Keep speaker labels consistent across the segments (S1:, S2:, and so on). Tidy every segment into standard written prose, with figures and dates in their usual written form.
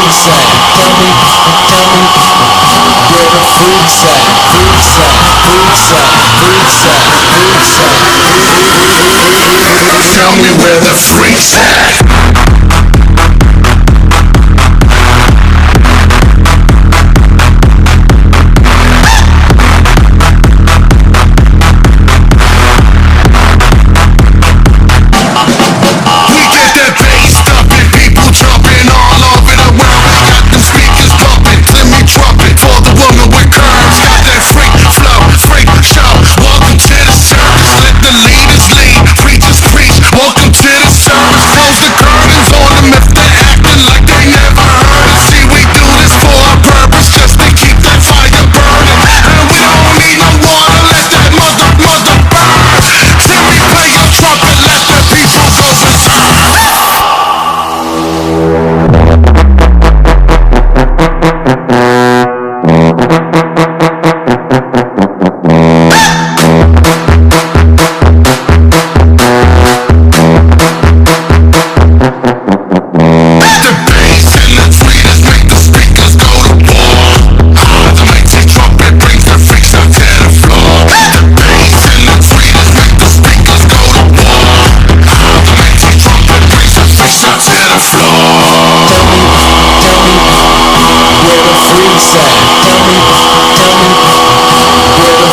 S1: freaks at? Tell me where the freaks at?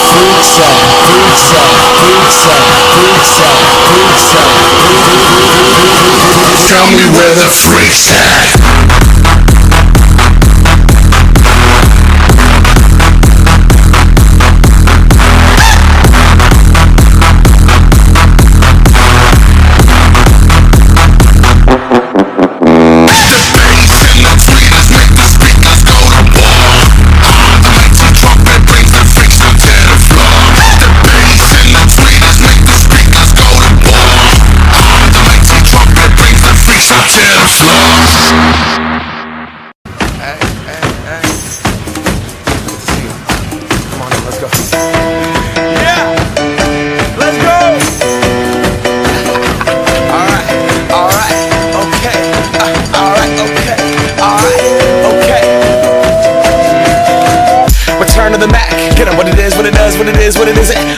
S1: Freaks at, freaks at, freaks at, freaks at.
S2: Tell me where the freaks at. Tell me where the freaks at.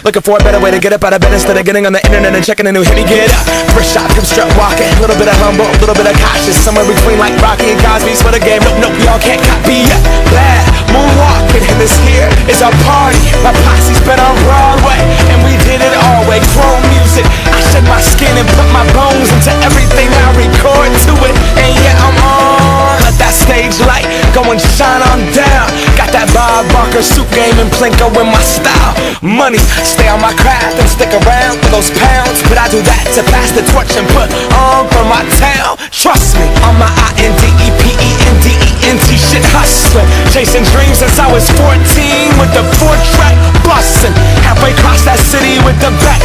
S3: Looking for a better way to get up out of bed instead of getting on the internet and checking a new hit. Me get up, first shot, come strut walking. A little bit of humble, a little bit of cautious. Somewhere between like Rocky and Cosby's for the game. Nope, y'all can't copy yet. Glad moonwalking, and this here is our party. My posse's been on Broadway, and we did it all way. Chrome music, I shed my skin and put my bones into everything I record to it. And yeah, I'm on. Let that stage light go and shine on down. Got that Bob Barker suit game and Plinko in my style. Money, stay on my craft and stick around for those pounds. But I do that to pass the torch and put on for my town. Trust me, on my INDEPENDENT shit hustling. Chasing dreams since I was 14 with the 4-track bustin'. Halfway across that city with the back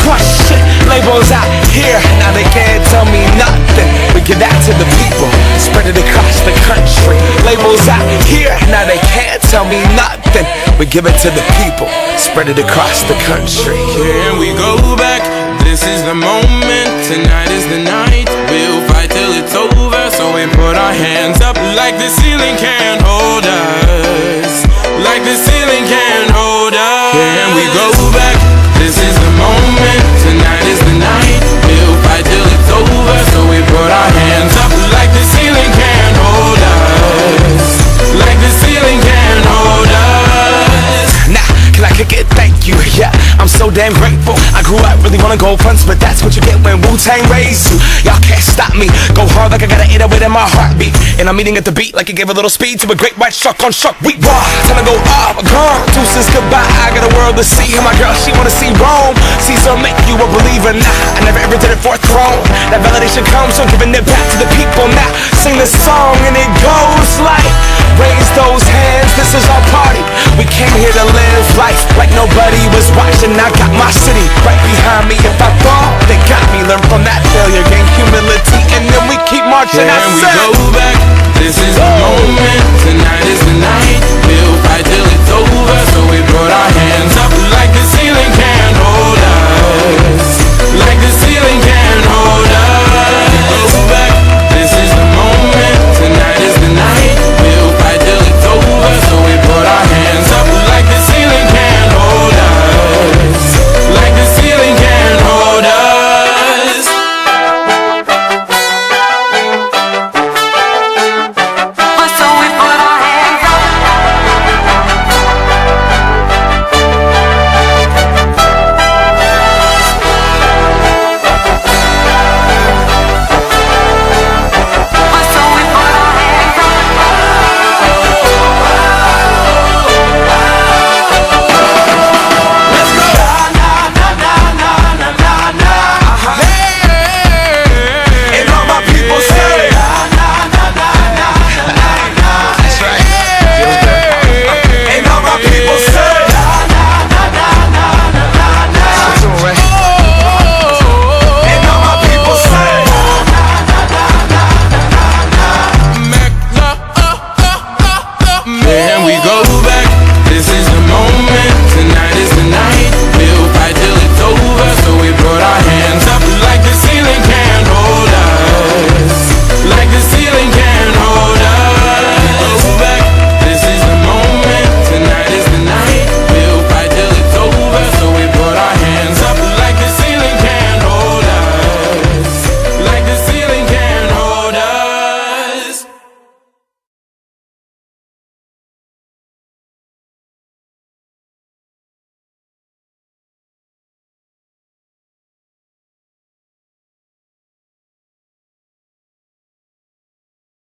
S3: crush shit. Labels out here, now they can't tell me nothing. We give that to the people, spread it across the country. Labels out here, now they can't tell me nothing. We give it to the people, spread it across the country.
S4: Here we go back, this is the moment. Tonight is the night, we'll fight till it's over. So we put our hands up like the ceiling can't hold us. Like the ceiling can't hold us. Here we go back, this is the moment. Tonight is the night, we'll fight till it's over. So we put our hands up like the ceiling can't hold us. Like the ceiling can't hold us.
S3: Nah, can I kick it? Thank you, yeah, I'm so damn grateful. I grew up really wanna go fronts, but that's what you get when Wu-Tang raised you. Y'all can't stop me, go hard like I got an 808 in my heartbeat. And I'm eating at the beat like it gave a little speed to a great white shark on shark week. Raw, time to go off, gone, deuces goodbye. I got a world to see, and my girl, she wanna see Rome. Caesar make you a believer, nah, I never ever did it for a throne. That validation comes from giving it back to the people. Now, sing this song and it goes like, raise those hands, this is our party. We came here to live life